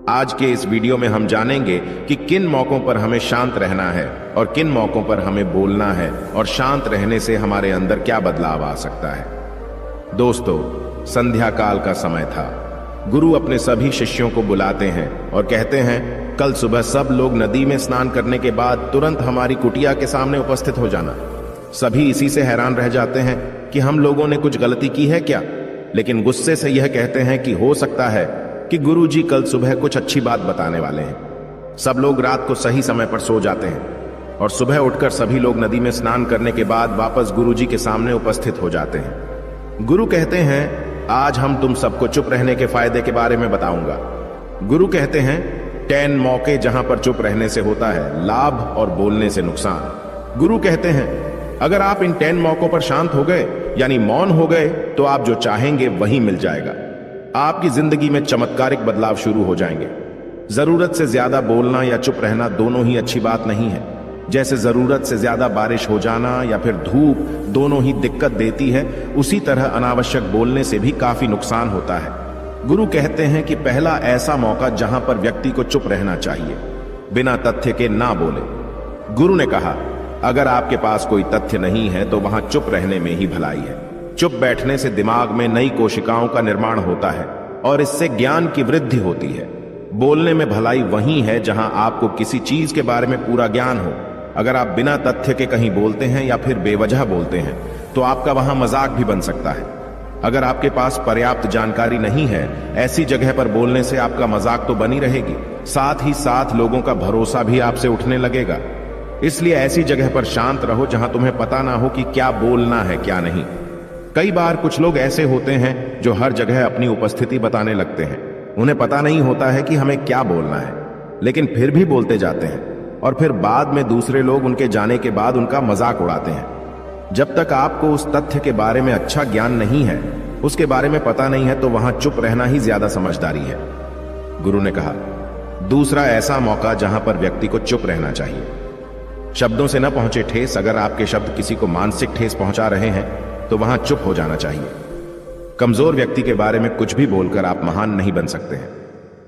आज के इस वीडियो में हम जानेंगे कि किन मौकों पर हमें शांत रहना है और किन मौकों पर हमें बोलना है और शांत रहने से हमारे अंदर क्या बदलाव आ सकता है। दोस्तों, संध्या काल का समय था। गुरु अपने सभी शिष्यों को बुलाते हैं और कहते हैं, कल सुबह सब लोग नदी में स्नान करने के बाद तुरंत हमारी कुटिया के सामने उपस्थित हो जाना। सभी इसी से हैरान रह जाते हैं कि हम लोगों ने कुछ गलती की है क्या, लेकिन गुस्से से यह कहते हैं कि हो सकता है कि गुरु जी कल सुबह कुछ अच्छी बात बताने वाले हैं। सब लोग रात को सही समय पर सो जाते हैं और सुबह उठकर सभी लोग नदी में स्नान करने के बाद वापस गुरु जी के सामने उपस्थित हो जाते हैं। गुरु कहते हैं, आज हम तुम सबको चुप रहने के फायदे के बारे में बताऊंगा। गुरु कहते हैं, 10 मौके जहां पर चुप रहने से होता है लाभ और बोलने से नुकसान। गुरु कहते हैं, अगर आप इन 10 मौकों पर शांत हो गए यानी मौन हो गए तो आप जो चाहेंगे वही मिल जाएगा। आपकी जिंदगी में चमत्कारिक बदलाव शुरू हो जाएंगे। जरूरत से ज्यादा बोलना या चुप रहना दोनों ही अच्छी बात नहीं है। जैसे जरूरत से ज्यादा बारिश हो जाना या फिर धूप दोनों ही दिक्कत देती है, उसी तरह अनावश्यक बोलने से भी काफी नुकसान होता है। गुरु कहते हैं कि पहला ऐसा मौका जहां पर व्यक्ति को चुप रहना चाहिए, बिना तथ्य के ना बोले। गुरु ने कहा, अगर आपके पास कोई तथ्य नहीं है तो वहां चुप रहने में ही भलाई है। चुप बैठने से दिमाग में नई कोशिकाओं का निर्माण होता है और इससे ज्ञान की वृद्धि होती है। बोलने में भलाई वही है जहां आपको किसी चीज के बारे में पूरा ज्ञान हो। अगर आप बिना तथ्य के कहीं बोलते हैं या फिर बेवजह बोलते हैं तो आपका वहां मजाक भी बन सकता है। अगर आपके पास पर्याप्त जानकारी नहीं है, ऐसी जगह पर बोलने से आपका मजाक तो बनी रहेगी, साथ ही साथ लोगों का भरोसा भी आपसे उठने लगेगा। इसलिए ऐसी जगह पर शांत रहो जहां तुम्हें पता ना हो कि क्या बोलना है क्या नहीं। कई बार कुछ लोग ऐसे होते हैं जो हर जगह अपनी उपस्थिति बताने लगते हैं। उन्हें पता नहीं होता है कि हमें क्या बोलना है, लेकिन फिर भी बोलते जाते हैं और फिर बाद में दूसरे लोग उनके जाने के बाद उनका मजाक उड़ाते हैं। जब तक आपको उस तथ्य के बारे में अच्छा ज्ञान नहीं है, उसके बारे में पता नहीं है, तो वहां चुप रहना ही ज्यादा समझदारी है। गुरु ने कहा, दूसरा ऐसा मौका जहां पर व्यक्ति को चुप रहना चाहिए। शब्दों से न पहुंचे ठेस। अगर आपके शब्द किसी को मानसिक ठेस पहुंचा रहे हैं तो वहां चुप हो जाना चाहिए। कमजोर व्यक्ति के बारे में कुछ भी बोलकर आप महान नहीं बन सकते हैं।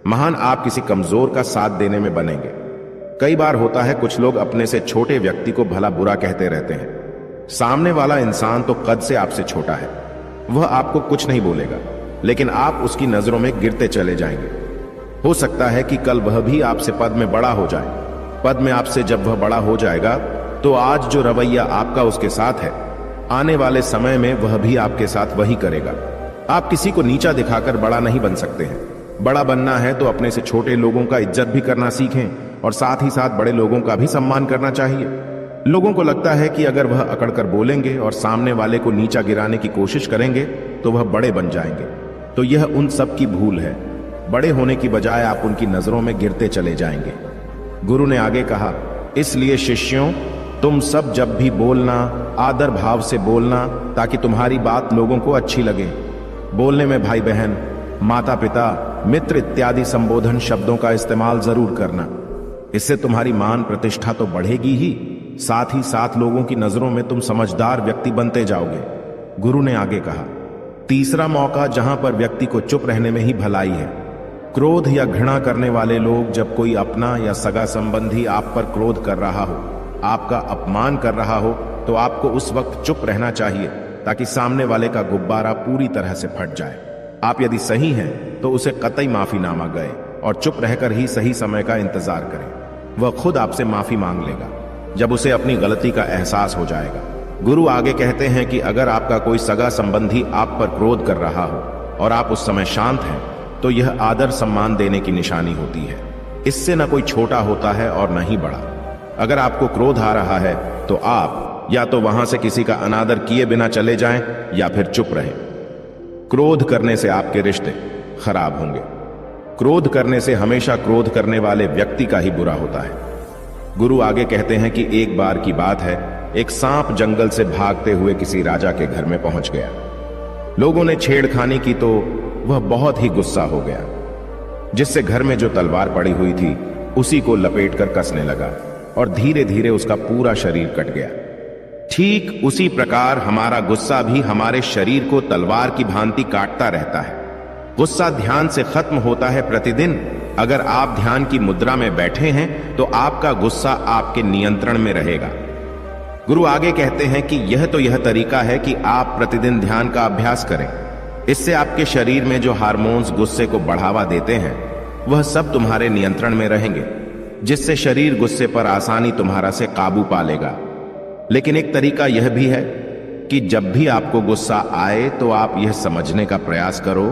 महान आप किसी कमजोर का साथ देने में बनेंगे। कई बार होता है कुछ लोग अपने से छोटे व्यक्ति को भला बुरा कहते रहते हैं। सामने वाला इंसान तो कद से आपसे छोटा है, वह आपको कुछ नहीं बोलेगा, लेकिन आप उसकी नजरों में गिरते चले जाएंगे। हो सकता है कि कल वह भी आपसे पद में बड़ा हो जाए। पद में आपसे जब वह बड़ा हो जाएगा तो आज जो रवैया आपका उसके साथ है, आने वाले समय में वह भी आपके साथ वही करेगा। आप किसी को नीचा दिखाकर बड़ा नहीं बन सकते हैं। बड़ा बनना है तो अपने से छोटे लोगों का इज्जत भी करना सीखें और साथ ही साथ बड़े लोगों का भी सम्मान करना चाहिए। लोगों को लगता है कि अगर वह अकड़कर बोलेंगे और सामने वाले को नीचा गिराने की कोशिश करेंगे तो वह बड़े बन जाएंगे, तो यह उन सब की भूल है। बड़े होने की बजाय आप उनकी नजरों में गिरते चले जाएंगे। गुरु ने आगे कहा, इसलिए शिष्यों, तुम सब जब भी बोलना आदर भाव से बोलना, ताकि तुम्हारी बात लोगों को अच्छी लगे। बोलने में भाई बहन, माता पिता, मित्र इत्यादि संबोधन शब्दों का इस्तेमाल जरूर करना। इससे तुम्हारी मान प्रतिष्ठा तो बढ़ेगी ही, साथ ही साथ लोगों की नजरों में तुम समझदार व्यक्ति बनते जाओगे। गुरु ने आगे कहा, तीसरा मौका जहां पर व्यक्ति को चुप रहने में ही भलाई है। क्रोध या घृणा करने वाले लोग, जब कोई अपना या सगा संबंधी आप पर क्रोध कर रहा हो, आपका अपमान कर रहा हो, तो आपको उस वक्त चुप रहना चाहिए ताकि सामने वाले का गुब्बारा पूरी तरह से फट जाए। आप यदि सही हैं तो उसे कतई माफीनामा गए और चुप रहकर ही सही समय का इंतजार करें। वह खुद आपसे माफी मांग लेगा जब उसे अपनी गलती का एहसास हो जाएगा। गुरु आगे कहते हैं कि अगर आपका कोई सगा संबंधी आप पर क्रोध कर रहा हो और आप उस समय शांत हैं, तो यह आदर सम्मान देने की निशानी होती है। इससे न कोई छोटा होता है और न ही बड़ा। अगर आपको क्रोध आ रहा है तो आप या तो वहां से किसी का अनादर किए बिना चले जाएं या फिर चुप रहें। क्रोध करने से आपके रिश्ते खराब होंगे। क्रोध करने से हमेशा क्रोध करने वाले व्यक्ति का ही बुरा होता है। गुरु आगे कहते हैं कि एक बार की बात है, एक सांप जंगल से भागते हुए किसी राजा के घर में पहुंच गया। लोगों ने छेड़खानी की तो वह बहुत ही गुस्सा हो गया, जिससे घर में जो तलवार पड़ी हुई थी उसी को लपेटकर कसने लगा और धीरे धीरे उसका पूरा शरीर कट गया। ठीक उसी प्रकार हमारा गुस्सा भी हमारे शरीर को तलवार की भांति काटता रहता है। गुस्सा ध्यान से खत्म होता है प्रतिदिन अगर आप ध्यान की मुद्रा में बैठे हैं तो आपका गुस्सा आपके नियंत्रण में रहेगा। गुरु आगे कहते हैं कि यह तरीका है कि आप प्रतिदिन ध्यान का अभ्यास करें। इससे आपके शरीर में जो हार्मोन्स गुस्से को बढ़ावा देते हैं वह सब तुम्हारे नियंत्रण में रहेंगे, जिससे शरीर गुस्से पर आसानी तुम्हारा से काबू पा लेगा। लेकिन एक तरीका यह भी है कि जब भी आपको गुस्सा आए तो आप यह समझने का प्रयास करो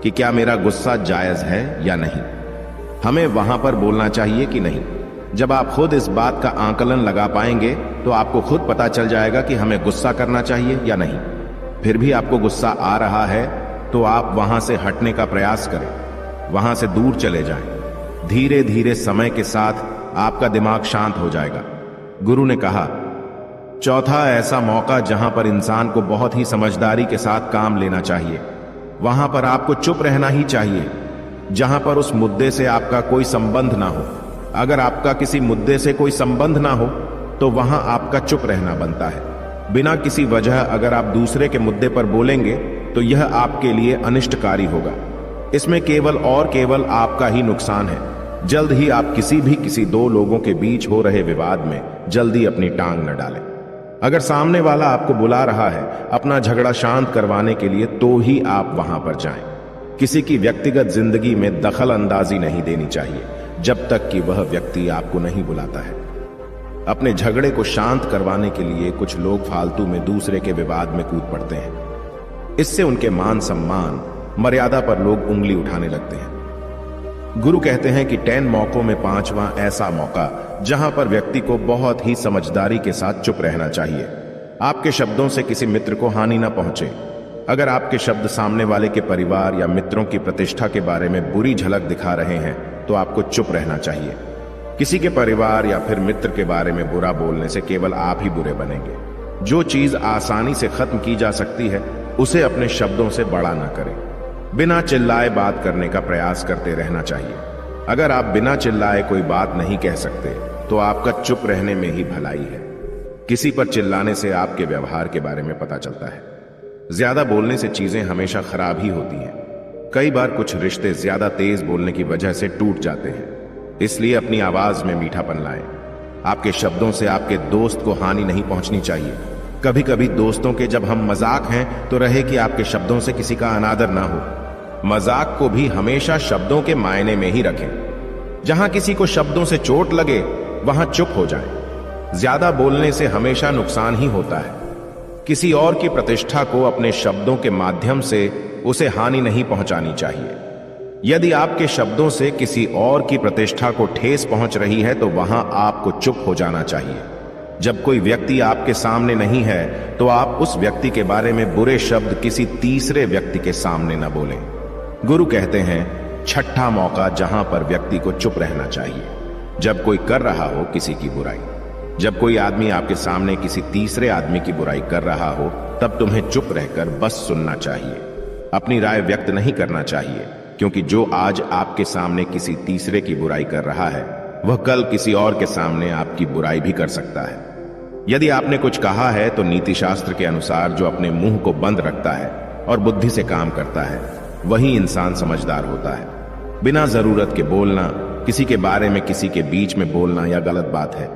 कि क्या मेरा गुस्सा जायज है या नहीं। हमें वहां पर बोलना चाहिए कि नहीं। जब आप खुद इस बात का आकलन लगा पाएंगे तो आपको खुद पता चल जाएगा कि हमें गुस्सा करना चाहिए या नहीं। फिर भी आपको गुस्सा आ रहा है तो आप वहां से हटने का प्रयास करें, वहां से दूर चले जाएं। धीरे धीरे समय के साथ आपका दिमाग शांत हो जाएगा। गुरु ने कहा, चौथा ऐसा मौका जहां पर इंसान को बहुत ही समझदारी के साथ काम लेना चाहिए। वहां पर आपको चुप रहना ही चाहिए, जहां पर उस मुद्दे से आपका कोई संबंध ना हो। अगर आपका किसी मुद्दे से कोई संबंध ना हो तो वहां आपका चुप रहना बनता है। बिना किसी वजह अगर आप दूसरे के मुद्दे पर बोलेंगे तो यह आपके लिए अनिष्टकारी होगा। इसमें केवल और केवल आपका ही नुकसान है। जल्द ही आप किसी दो लोगों के बीच हो रहे विवाद में जल्दी अपनी टांग न डालें। अगर सामने वाला आपको बुला रहा है अपना झगड़ा शांत करवाने के लिए तो ही आप वहां पर जाएं। किसी की व्यक्तिगत जिंदगी में दखल अंदाजी नहीं देनी चाहिए जब तक कि वह व्यक्ति आपको नहीं बुलाता है। अपने झगड़े को शांत करवाने के लिए कुछ लोग फालतू में दूसरे के विवाद में कूद पड़ते हैं। इससे उनके मान सम्मान मर्यादा पर लोग उंगली उठाने लगते हैं। गुरु कहते हैं कि 10 मौकों में 5वां ऐसा मौका जहां पर व्यक्ति को बहुत ही समझदारी के साथ चुप रहना चाहिए। आपके शब्दों से किसी मित्र को हानि ना पहुंचे। अगर आपके शब्द सामने वाले के परिवार या मित्रों की प्रतिष्ठा के बारे में बुरी झलक दिखा रहे हैं तो आपको चुप रहना चाहिए। किसी के परिवार या फिर मित्र के बारे में बुरा बोलने से केवल आप ही बुरे बनेंगे। जो चीज आसानी से खत्म की जा सकती है उसे अपने शब्दों से बड़ा ना करें। बिना चिल्लाए बात करने का प्रयास करते रहना चाहिए। अगर आप बिना चिल्लाए कोई बात नहीं कह सकते तो आपका चुप रहने में ही भलाई है। किसी पर चिल्लाने से आपके व्यवहार के बारे में पता चलता है। ज्यादा बोलने से चीजें हमेशा खराब ही होती हैं। कई बार कुछ रिश्ते ज्यादा तेज बोलने की वजह से टूट जाते हैं। इसलिए अपनी आवाज में मीठापन लाएं। आपके शब्दों से आपके दोस्त को हानि नहीं पहुंचनी चाहिए। कभी कभी दोस्तों के जब हम मजाक हैं तो रहे कि आपके शब्दों से किसी का अनादर ना हो। मजाक को भी हमेशा शब्दों के मायने में ही रखें। जहां किसी को शब्दों से चोट लगे वहां चुप हो जाएं। ज्यादा बोलने से हमेशा नुकसान ही होता है। किसी और की प्रतिष्ठा को अपने शब्दों के माध्यम से उसे हानि नहीं पहुंचानी चाहिए। यदि आपके शब्दों से किसी और की प्रतिष्ठा को ठेस पहुंच रही है तो वहां आपको चुप हो जाना चाहिए। जब कोई व्यक्ति आपके सामने नहीं है तो आप उस व्यक्ति के बारे में बुरे शब्द किसी तीसरे व्यक्ति के सामने न बोलें। गुरु कहते हैं, छठा मौका जहां पर व्यक्ति को चुप रहना चाहिए, जब कोई कर रहा हो किसी की बुराई। जब कोई आदमी आपके सामने किसी तीसरे आदमी की बुराई कर रहा हो तब तुम्हें चुप रहकर बस सुनना चाहिए। अपनी राय व्यक्त नहीं करना चाहिए, क्योंकि जो आज आपके सामने किसी तीसरे की बुराई कर रहा है वह कल किसी और के सामने आपकी बुराई भी कर सकता है। यदि आपने कुछ कहा है तो नीति शास्त्र के अनुसार जो अपने मुंह को बंद रखता है और बुद्धि से काम करता है वही इंसान समझदार होता है। बिना जरूरत के बोलना, किसी के बारे में किसी के बीच में बोलना यह गलत बात है।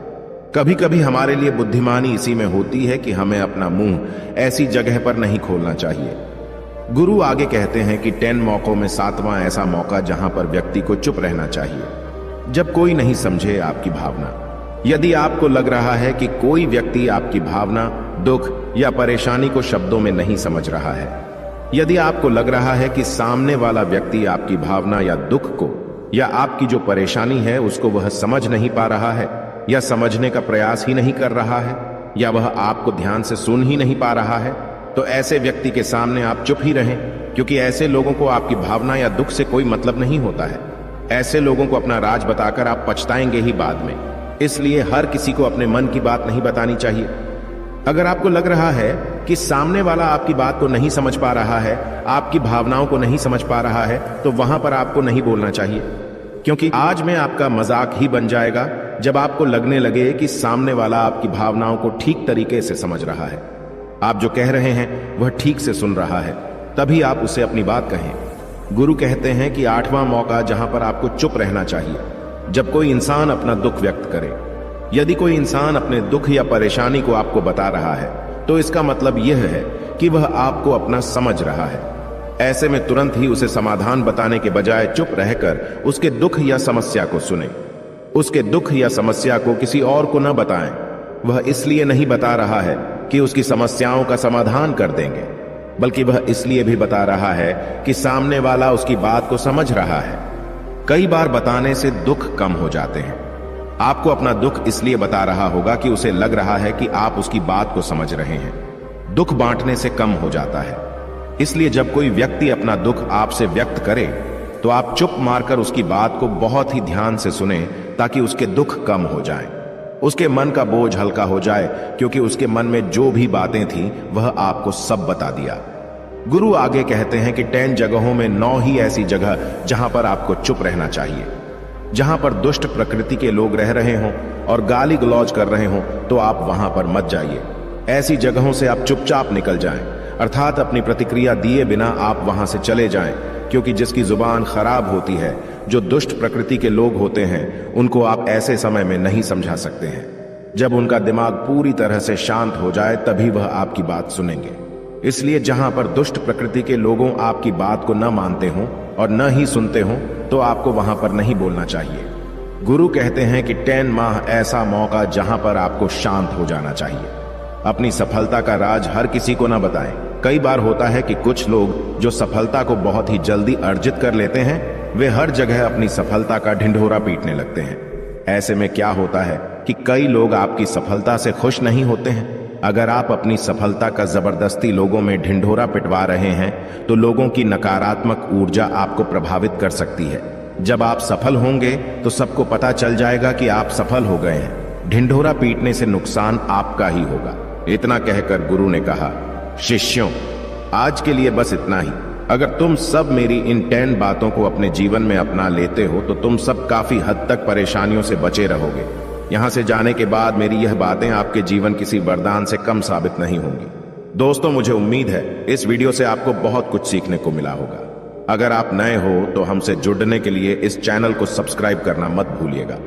कभी कभी हमारे लिए बुद्धिमानी इसी में होती है कि हमें अपना मुंह ऐसी जगह पर नहीं खोलना चाहिए। गुरु आगे कहते हैं कि 10 मौकों में 7वां ऐसा मौका जहां पर व्यक्ति को चुप रहना चाहिए, जब कोई नहीं समझे आपकी भावना। यदि आपको लग रहा है कि कोई व्यक्ति आपकी भावना, दुख या परेशानी को शब्दों में नहीं समझ रहा है, यदि आपको लग रहा है कि सामने वाला व्यक्ति आपकी भावना या दुख को या आपकी जो परेशानी है उसको वह समझ नहीं पा रहा है या समझने का प्रयास ही नहीं कर रहा है या वह आपको ध्यान से सुन ही नहीं पा रहा है, तो ऐसे व्यक्ति के सामने आप चुप ही रहें, क्योंकि ऐसे लोगों को आपकी भावना या दुख से कोई मतलब नहीं होता है। ऐसे लोगों को अपना राज बताकर आप पछताएंगे ही बाद में। इसलिए हर किसी को अपने मन की बात नहीं बतानी चाहिए। अगर आपको लग रहा है कि सामने वाला आपकी बात को नहीं समझ पा रहा है, आपकी भावनाओं को नहीं समझ पा रहा है, तो वहां पर आपको नहीं बोलना चाहिए, क्योंकि आज में आपका मजाक ही बन जाएगा जब आपको लगने लगे कि सामने वाला आपकी भावनाओं को ठीक तरीके से समझ रहा है, आप जो कह रहे हैं वह ठीक से सुन रहा है, तभी आप उसे अपनी बात कहें। गुरु कहते हैं कि 8वां मौका जहां पर आपको चुप रहना चाहिए, जब कोई इंसान अपना दुख व्यक्त करे। यदि कोई इंसान अपने दुख या परेशानी को आपको बता रहा है तो इसका मतलब यह है कि वह आपको अपना समझ रहा है। ऐसे में तुरंत ही उसे समाधान बताने के बजाय चुप रहकर उसके दुख या समस्या को सुने। उसके दुख या समस्या को किसी और को न बताएं। वह इसलिए नहीं बता रहा है कि उसकी समस्याओं का समाधान कर देंगे, बल्कि वह इसलिए भी बता रहा है कि सामने वाला उसकी बात को समझ रहा है। कई बार बताने से दुख कम हो जाते हैं। आपको अपना दुख इसलिए बता रहा होगा कि उसे लग रहा है कि आप उसकी बात को समझ रहे हैं। दुख बांटने से कम हो जाता है। इसलिए जब कोई व्यक्ति अपना दुख आपसे व्यक्त करे तो आप चुप मारकर उसकी बात को बहुत ही ध्यान से सुने, ताकि उसके दुख कम हो जाएं। उसके मन का बोझ हल्का हो जाए, क्योंकि उसके मन में जो भी बातें थीं वह आपको सब बता दिया। गुरु आगे कहते हैं कि 10 जगहों में 9 ही ऐसी जगह जहां पर आपको चुप रहना चाहिए। जहां पर दुष्ट प्रकृति के लोग रह रहे हों और गाली गलौज कर रहे हों तो आप वहां पर मत जाइए। ऐसी जगहों से आप चुपचाप निकल जाएं, अर्थात अपनी प्रतिक्रिया दिए बिना आप वहां से चले जाएं, क्योंकि जिसकी जुबान खराब होती है, जो दुष्ट प्रकृति के लोग होते हैं, उनको आप ऐसे समय में नहीं समझा सकते हैं। जब उनका दिमाग पूरी तरह से शांत हो जाए तभी वह आपकी बात सुनेंगे। इसलिए जहां पर दुष्ट प्रकृति के लोगों आपकी बात को न मानते हों और न ही सुनते हों तो आपको वहां पर नहीं बोलना चाहिए। गुरु कहते हैं कि 10 माह ऐसा मौका जहां पर आपको शांत हो जाना चाहिए। अपनी सफलता का राज हर किसी को न बताएं। कई बार होता है कि कुछ लोग जो सफलता को बहुत ही जल्दी अर्जित कर लेते हैं, वे हर जगह अपनी सफलता का ढिंढोरा पीटने लगते हैं। ऐसे में क्या होता है कि कई लोग आपकी सफलता से खुश नहीं होते हैं। अगर आप अपनी सफलता का जबरदस्ती लोगों में ढिंढोरा पिटवा रहे हैं तो लोगों की नकारात्मक ऊर्जा आपको प्रभावित कर सकती है। जब आप सफल होंगे तो सबको पता चल जाएगा कि आप सफल हो गए हैं। ढिंढोरा पीटने से नुकसान आपका ही होगा। इतना कहकर गुरु ने कहा, शिष्यों, आज के लिए बस इतना ही। अगर तुम सब मेरी इन 10 बातों को अपने जीवन में अपना लेते हो तो तुम सब काफी हद तक परेशानियों से बचे रहोगे। यहां से जाने के बाद मेरी यह बातें आपके जीवन किसी वरदान से कम साबित नहीं होंगी। दोस्तों, मुझे उम्मीद है इस वीडियो से आपको बहुत कुछ सीखने को मिला होगा। अगर आप नए हो तो हमसे जुड़ने के लिए इस चैनल को सब्सक्राइब करना मत भूलिएगा।